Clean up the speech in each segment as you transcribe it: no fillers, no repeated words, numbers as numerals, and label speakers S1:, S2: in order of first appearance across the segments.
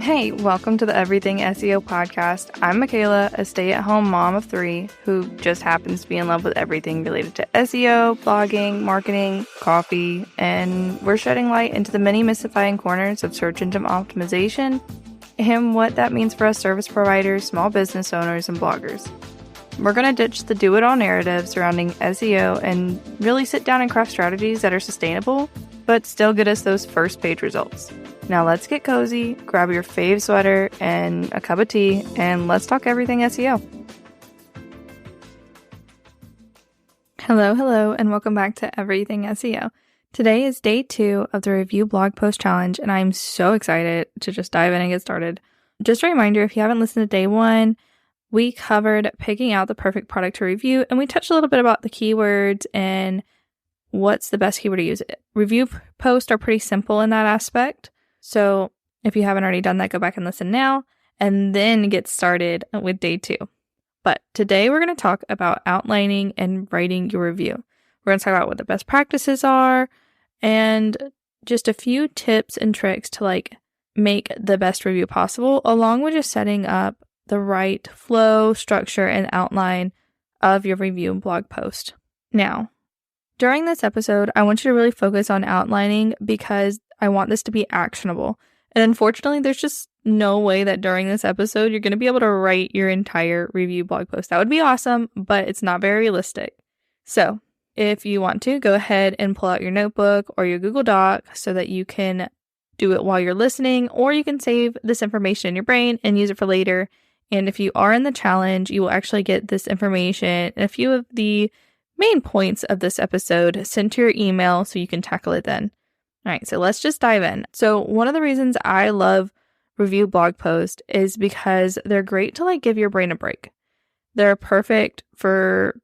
S1: Hey, welcome to the Everything SEO podcast. I'm Michaela, a stay-at-home mom of 3 who just happens to be in love with everything related to SEO, blogging, marketing, coffee, and we're shedding light into the many mystifying corners of search engine optimization and what that means for us service providers, small business owners, and bloggers. We're going to ditch the do-it-all narrative surrounding SEO and really sit down and craft strategies that are sustainable, but still get us those first page results. Now let's get cozy, grab your fave sweater and a cup of tea, and let's talk everything SEO. Hello, and welcome back to Everything SEO. Today is day 2 of the review blog post challenge, and I'm so excited to just dive in and get started. Just a reminder, if you haven't listened to day 1, we covered picking out the perfect product to review, and we touched a little bit about the keywords and what's the best keyword to use. Review posts are pretty simple in that aspect. So if you haven't already done that, go back and listen now, and then get started with day 2. But today we're going to talk about outlining and writing your review. We're going to talk about what the best practices are and just a few tips and tricks to make the best review possible, along with just setting up the right flow, structure, and outline of your review blog post. Now, during this episode, I want you to really focus on outlining because I want this to be actionable. And unfortunately, there's just no way that during this episode, you're going to be able to write your entire review blog post. That would be awesome, but it's not very realistic. So if you want to, go ahead and pull out your notebook or your Google Doc so that you can do it while you're listening, or you can save this information in your brain and use it for later. And if you are in the challenge, you will actually get this information and a few of the main points of this episode sent to your email so you can tackle it then. All right, so let's just dive in. So one of the reasons I love review blog posts is because they're great to give your brain a break. They're perfect for,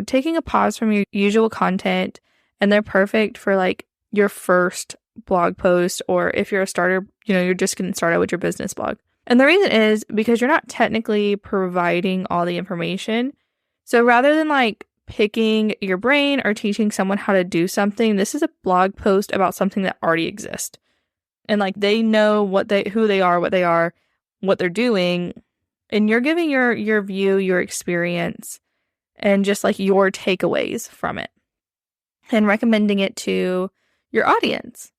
S1: taking a pause from your usual content, and they're perfect for your first blog post, or if you're a starter, you're just getting started with your business blog. And the reason is because you're not technically providing all the information. So rather than picking your brain or teaching someone how to do something, this is a blog post about something that already exists. And they know who they are, what they're doing, and you're giving your view, your experience, and just your takeaways from it and recommending it to your audience.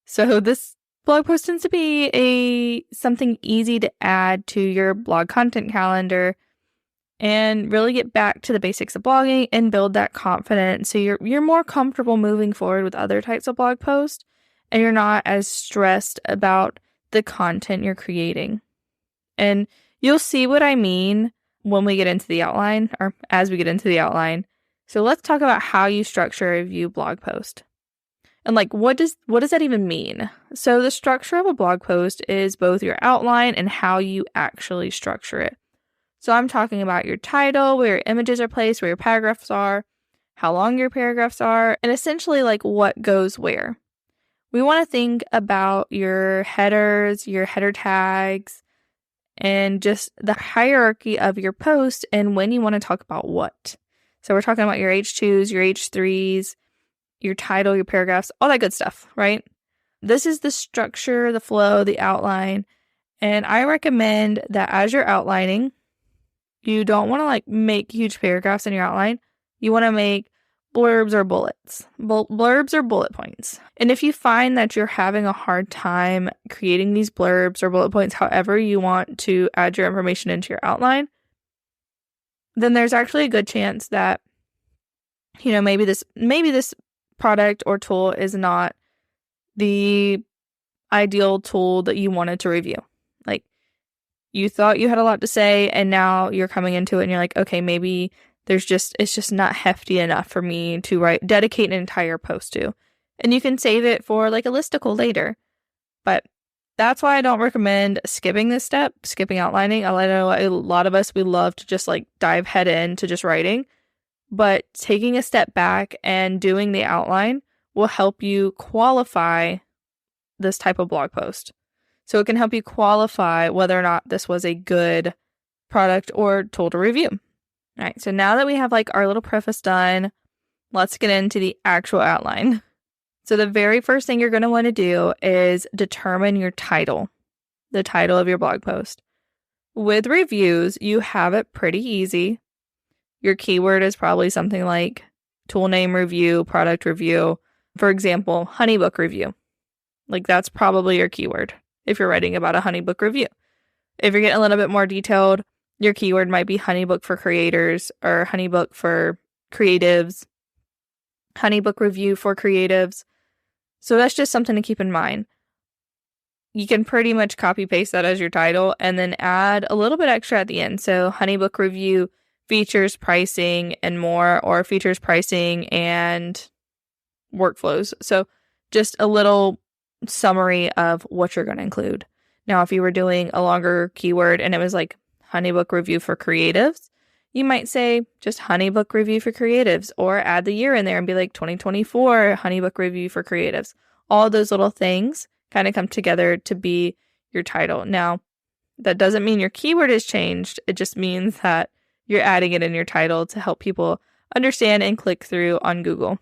S1: So this blog post tends to be something easy to add to your blog content calendar and really get back to the basics of blogging and build that confidence so you're more comfortable moving forward with other types of blog posts, and you're not as stressed about the content you're creating. And you'll see what I mean when we get into the outline, or as we get into the outline. So let's talk about how you structure a review blog post. And what does that even mean? So the structure of a blog post is both your outline and how you actually structure it. So I'm talking about your title, where your images are placed, where your paragraphs are, how long your paragraphs are, and essentially what goes where. We want to think about your headers, your header tags, and just the hierarchy of your post and when you want to talk about what. So we're talking about your H2s, your H3s, your title, your paragraphs, all that good stuff, right? This is the structure, the flow, the outline. And I recommend that as you're outlining, you don't want to make huge paragraphs in your outline. You want to make blurbs or bullets. Blurbs or bullet points. And if you find that you're having a hard time creating these blurbs or bullet points, however you want to add your information into your outline, then there's actually a good chance that, maybe this product or tool is not the ideal tool that you wanted to review. You thought you had a lot to say, and now you're coming into it and you're okay, maybe it's just not hefty enough for me to dedicate an entire post to. And you can save it for a listicle later. But that's why I don't recommend skipping this step, skipping outlining. I know a lot of us, we love to just dive head into just writing. But taking a step back and doing the outline will help you qualify this type of blog post. So it can help you qualify whether or not this was a good product or tool to review. All right, so now that we have our little preface done, let's get into the actual outline. So the very first thing you're going to want to do is determine your title. the title of your blog post. With reviews, you have it pretty easy. Your keyword is probably something like tool name review, product review. For example, HoneyBook review. Like that's probably your keyword if you're writing about a HoneyBook review. If you're getting a little bit more detailed, your keyword might be HoneyBook for creators or HoneyBook for creatives, HoneyBook review for creatives. So that's just something to keep in mind. You can pretty much copy paste that as your title and then add a little bit extra at the end. So HoneyBook review features, pricing, and more, or features, pricing, and workflows. So just a little summary of what you're going to include. Now, if you were doing a longer keyword and it was like HoneyBook review for creatives, you might say just HoneyBook review for creatives, or add the year in there and be like 2024 HoneyBook review for creatives. All those little things kind of come together to be your title. Now, that doesn't mean your keyword has changed. It just means that you're adding it in your title to help people understand and click through on Google.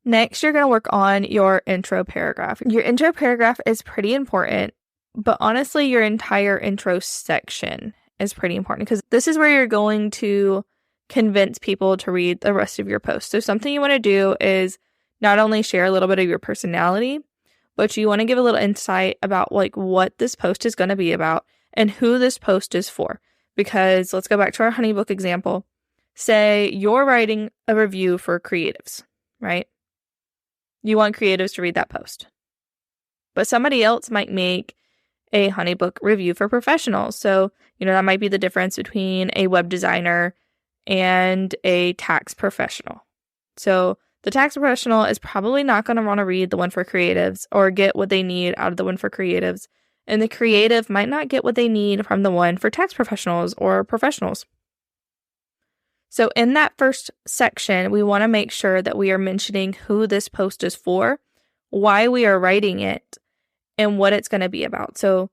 S1: Next, you're going to work on your intro paragraph. Your intro paragraph is pretty important, but honestly, your entire intro section is pretty important because this is where you're going to convince people to read the rest of your post. So something you want to do is not only share a little bit of your personality, but you want to give a little insight about like what this post is going to be about and who this post is for. Because let's go back to our HoneyBook example. Say you're writing a review for creatives, right? You want creatives to read that post. But somebody else might make a HoneyBook review for professionals. So, that might be the difference between a web designer and a tax professional. So the tax professional is probably not going to want to read the one for creatives or get what they need out of the one for creatives. And the creative might not get what they need from the one for tax professionals or professionals. So in that first section, we want to make sure that we are mentioning who this post is for, why we are writing it, and what it's going to be about. So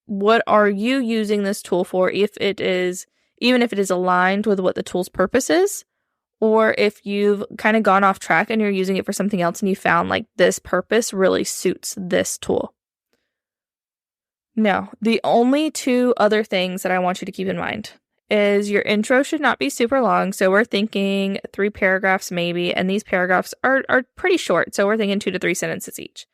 S1: what are you using this tool for, even if it is aligned with what the tool's purpose is, or if you've kind of gone off track and you're using it for something else and you found like this purpose really suits this tool. Now, the only two other things that I want you to keep in mind is your intro should not be super long. So we're thinking 3 paragraphs maybe, and these paragraphs are pretty short. So we're thinking 2 to 3 sentences each.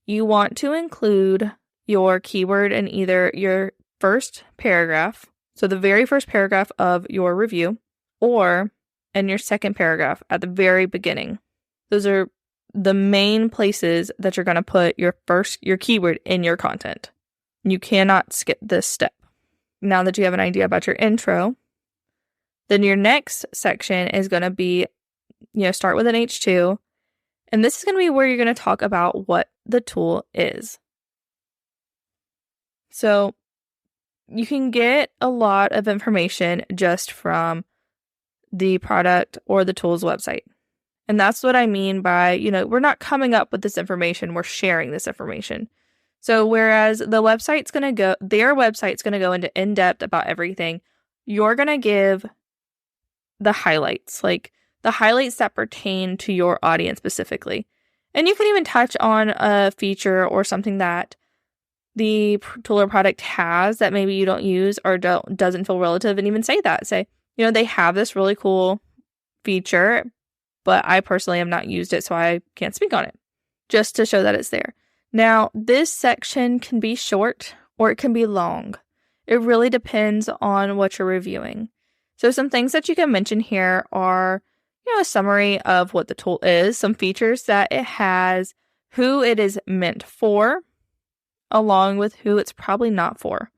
S1: You want to include your keyword in either your first paragraph, so the very first paragraph of your review, or in your second paragraph at the very beginning. Those are the main places that you're going to put your keyword in your content. You cannot skip this step. Now that you have an idea about your intro, then your next section is going to be, start with an H2. And this is going to be where you're going to talk about what the tool is. So you can get a lot of information just from the product or the tool's website. And that's what I mean by, we're not coming up with this information, we're sharing this information. So whereas their website's going to go into in-depth about everything, you're going to give the highlights, like the highlights that pertain to your audience specifically. And you can even touch on a feature or something that the tool or product has that maybe you don't use or doesn't feel relative, and even say that. Say, they have this really cool feature, but I personally have not used it, so I can't speak on it, just to show that it's there. Now, this section can be short or it can be long. It really depends on what you're reviewing. So some things that you can mention here are, a summary of what the tool is, some features that it has, who it is meant for, along with who it's probably not for.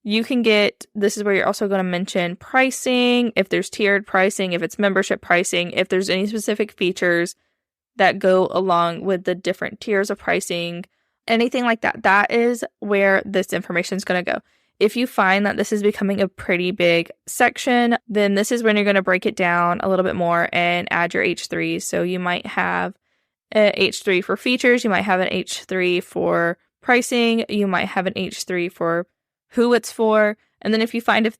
S1: This is where you're also going to mention pricing, if there's tiered pricing, if it's membership pricing, if there's any specific features that go along with the different tiers of pricing, anything like that. That is where this information is going to go. If you find that this is becoming a pretty big section, then this is when you're going to break it down a little bit more and add your H3. So you might have an H3 for features, you might have an H3 for pricing, you might have an H3 for who it's for. And then if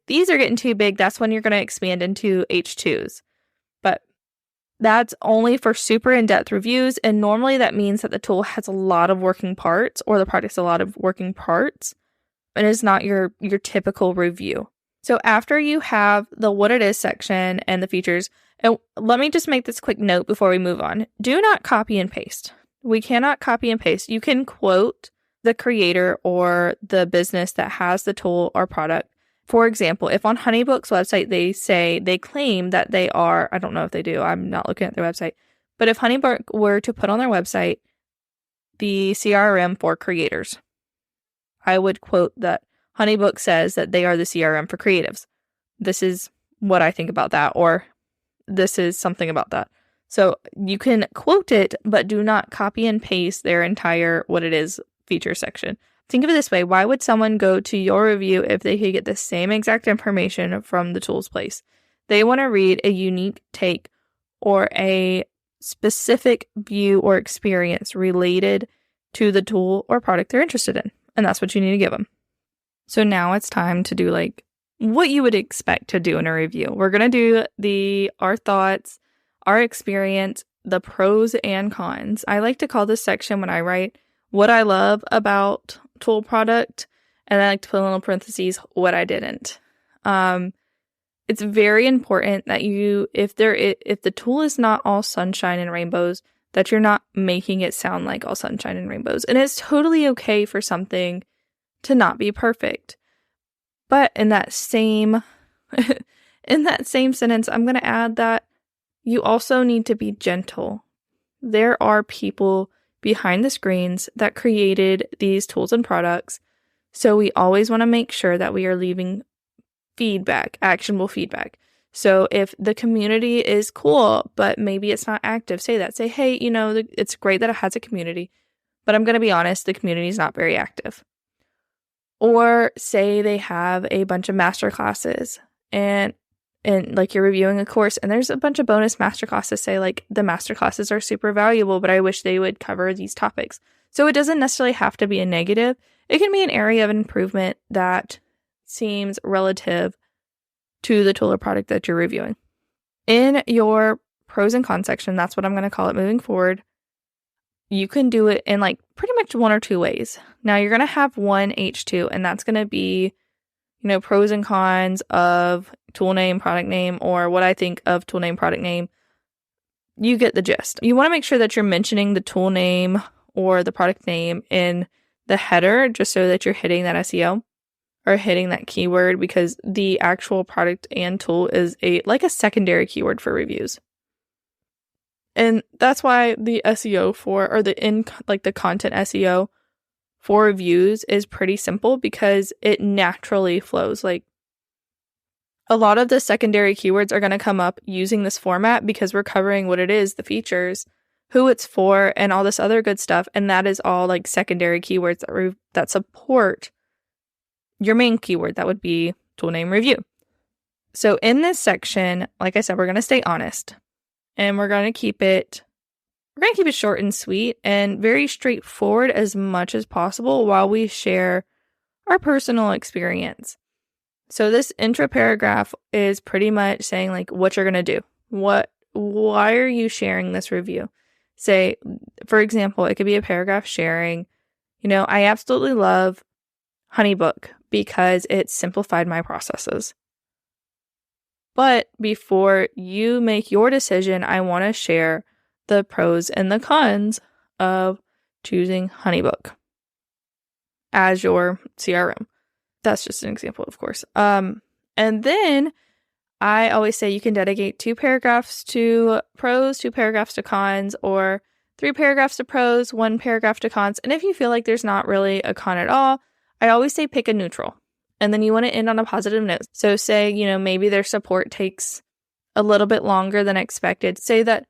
S1: these are getting too big, that's when you're going to expand into H2s. But That's only for super in-depth reviews, and normally that means that the tool has a lot of working parts, or the product's a lot of working parts, and is not your typical review. So after you have the what it is section and the features, and let me just make this quick note before we move on. Do not copy and paste. We cannot copy and paste. You can quote the creator or the business that has the tool or product. For example, if on Honeybook's website they claim that they are, I don't know if they do, I'm not looking at their website, but if Honeybook were to put on their website the CRM for creators, I would quote that Honeybook says that they are the CRM for creatives. This is what I think about that, or this is something about that. So you can quote it, but do not copy and paste their entire what it is feature section. Think of it this way. Why would someone go to your review if they could get the same exact information from the tool's place? They want to read a unique take or a specific view or experience related to the tool or product they're interested in. And that's what you need to give them. So now it's time to do like what you would expect to do in a review. We're going to do our thoughts, our experience, the pros and cons. I like to call this section when I write what I love about tool product, and I like to put in little parentheses what I didn't. It's very important that if the tool is not all sunshine and rainbows, that you're not making it sound like all sunshine and rainbows. And it's totally okay for something to not be perfect. But in that same sentence, I'm going to add that you also need to be gentle. There are people behind the screens that created these tools and products. So we always want to make sure that we are leaving feedback, actionable feedback. So if the community is cool, but maybe it's not active, say that. Say, hey, it's great that it has a community, but I'm going to be honest, the community is not very active. Or say they have a bunch of masterclasses and like you're reviewing a course and there's a bunch of bonus masterclasses. Say like the masterclasses are super valuable, but I wish they would cover these topics. So it doesn't necessarily have to be a negative. It can be an area of improvement that seems relative to the tool or product that you're reviewing. In your pros and cons section, that's what I'm going to call it moving forward. You can do it in like pretty much one or two ways. Now you're going to have one H2, and that's going to be, pros and cons of tool name, product name, or what I think of tool name, product name. You get the gist. You want to make sure that you're mentioning the tool name or the product name in the header, just so that you're hitting that SEO or hitting that keyword, because the actual product and tool is a secondary keyword for reviews. And that's why the SEO the content SEO for reviews is pretty simple, because it naturally flows. Like a lot of the secondary keywords are going to come up using this format because we're covering what it is, the features, who it's for, and all this other good stuff. And that is all like secondary keywords that support your main keyword. That would be tool name review. So in this section, like I said, we're going to stay honest. And we're going to keep it short and sweet and very straightforward as much as possible while we share our personal experience. So this intro paragraph is pretty much saying like what you're going to do. Why are you sharing this review? Say, for example, it could be a paragraph sharing, I absolutely love Honeybook because it simplified my processes. But before you make your decision, I want to share the pros and the cons of choosing Honeybook as your CRM. That's just an example, of course. And then I always say you can dedicate 2 paragraphs to pros, 2 paragraphs to cons, or 3 paragraphs to pros, 1 paragraph to cons. And if you feel like there's not really a con at all, I always say pick a neutral. And then you want to end on a positive note. So say, maybe their support takes a little bit longer than expected. Say that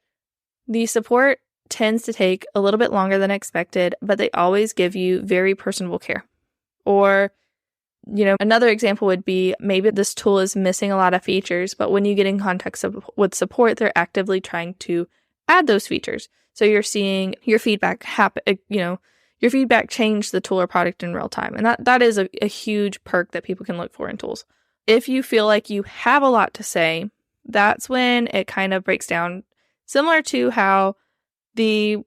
S1: the support tends to take a little bit longer than expected, but they always give you very personable care. Or, another example would be maybe this tool is missing a lot of features, but when you get in contact with support, they're actively trying to add those features. So you're seeing your feedback happen, your feedback change the tool or product in real time. And that is a huge perk that people can look for in tools. If you feel like you have a lot to say, that's when it kind of breaks down. similar to how the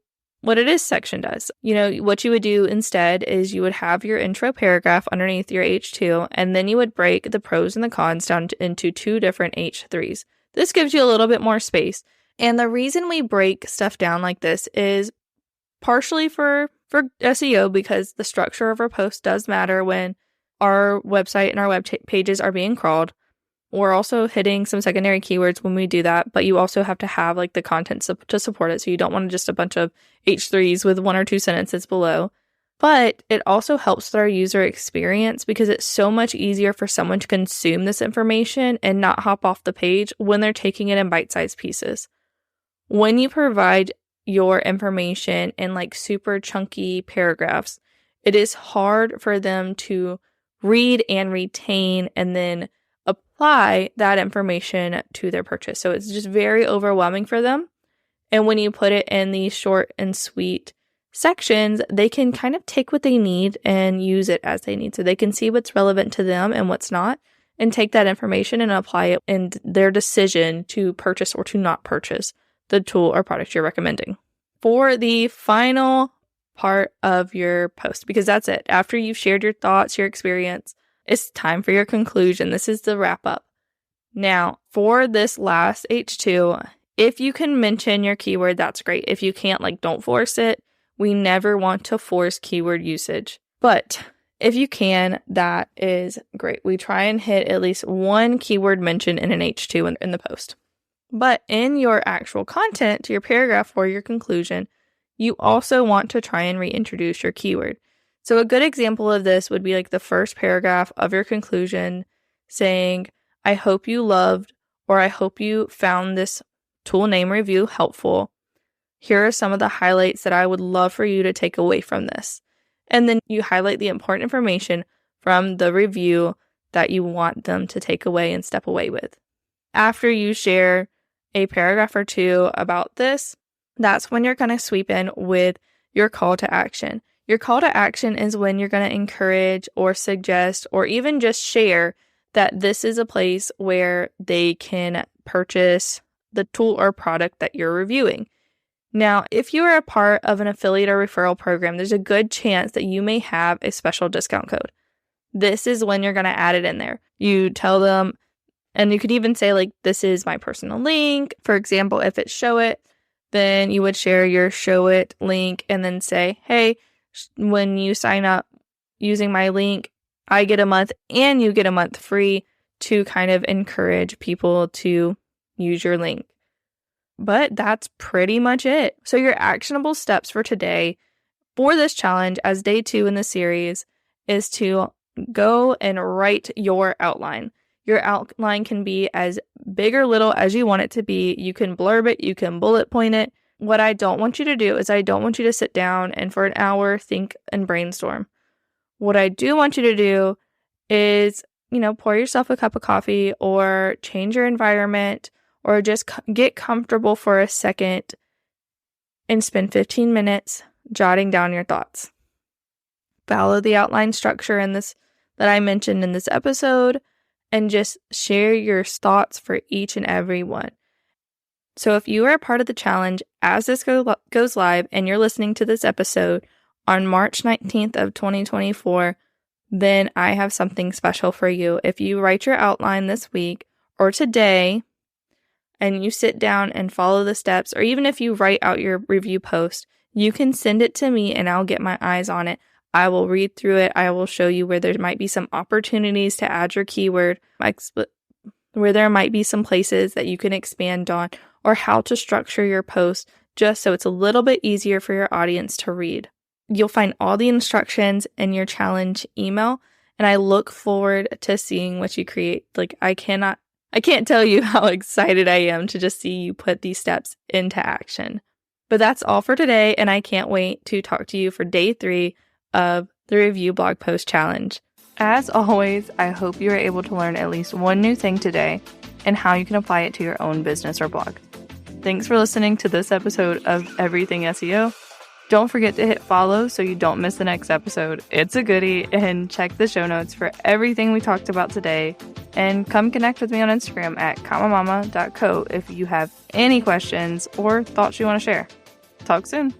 S1: what it is section does. What you would do instead is you would have your intro paragraph underneath your H2, and then you would break the pros and the cons down into 2 different H3s. This gives you a little bit more space. And the reason we break stuff down like this is partially for SEO, because the structure of our post does matter when our website and our web pages are being crawled. We're also hitting some secondary keywords when we do that, but you also have to have like the content to support it. So you don't want just a bunch of H3s with 1 or 2 sentences below. But it also helps with our user experience because it's so much easier for someone to consume this information and not hop off the page when they're taking it in bite-sized pieces. When you provide your information in like super chunky paragraphs, it is hard for them to read and retain and then apply that information to their purchase. So it's just very overwhelming for them. And when you put it in these short and sweet sections, they can kind of take what they need and use it as they need. So they can see what's relevant to them and what's not, and take that information and apply it in their decision to purchase or to not purchase the tool or product you're recommending. For the final part of your post, because that's it. After you've shared your thoughts, your experience, it's time for your conclusion. This is the wrap up. Now, for this last H2, if you can mention your keyword, that's great. If you can't, don't force it. We never want to force keyword usage. But if you can, that is great. We try and hit at least 1 keyword mention in an H2 in the post. But in your actual content, your paragraph or your conclusion, you also want to try and reintroduce your keyword. So a good example of this would be the first paragraph of your conclusion saying, I hope you loved, or I hope you found this tool name review helpful. Here are some of the highlights that I would love for you to take away from this. And then you highlight the important information from the review that you want them to take away and step away with. After you share a paragraph or 2 about this, that's when you're going to sweep in with your call to action. Your call to action is when you're going to encourage or suggest or even just share that this is a place where they can purchase the tool or product that you're reviewing. Now, if you are a part of an affiliate or referral program, there's a good chance that you may have a special discount code. This is when you're going to add it in there. You tell them, and you could even say, this is my personal link. For example, if it's Show It, then you would share your Show It link and then say, hey, when you sign up using my link, I get a month and you get a month free, to kind of encourage people to use your link. But that's pretty much it. So your actionable steps for today for this challenge as day 2 in the series is to go and write your outline. Your outline can be as big or little as you want it to be. You can blurb it, you can bullet point it. What I don't want you to do is I don't want you to sit down and for an hour think and brainstorm. What I do want you to do is, pour yourself a cup of coffee or change your environment or just get comfortable for a second and spend 15 minutes jotting down your thoughts. Follow the outline structure in this that I mentioned in this episode and just share your thoughts for each and every one. So if you are a part of the challenge as this goes live and you're listening to this episode on March 19th of 2024, then I have something special for you. If you write your outline this week or today and you sit down and follow the steps, or even if you write out your review post, you can send it to me and I'll get my eyes on it. I will read through it. I will show you where there might be some opportunities to add your keyword, where there might be some places that you can expand on, or how to structure your post just so it's a little bit easier for your audience to read. You'll find all the instructions in your challenge email, and I look forward to seeing what you create. I can't tell you how excited I am to just see you put these steps into action. But that's all for today, and I can't wait to talk to you for day 3 of the Review Blog Post Challenge. As always, I hope you are able to learn at least one new thing today and how you can apply it to your own business or blog. Thanks for listening to this episode of Everything SEO. Don't forget to hit follow so you don't miss the next episode. It's a goodie, and check the show notes for everything we talked about today And come connect with me on Instagram at commamama.co if you have any questions or thoughts you want to share. Talk soon.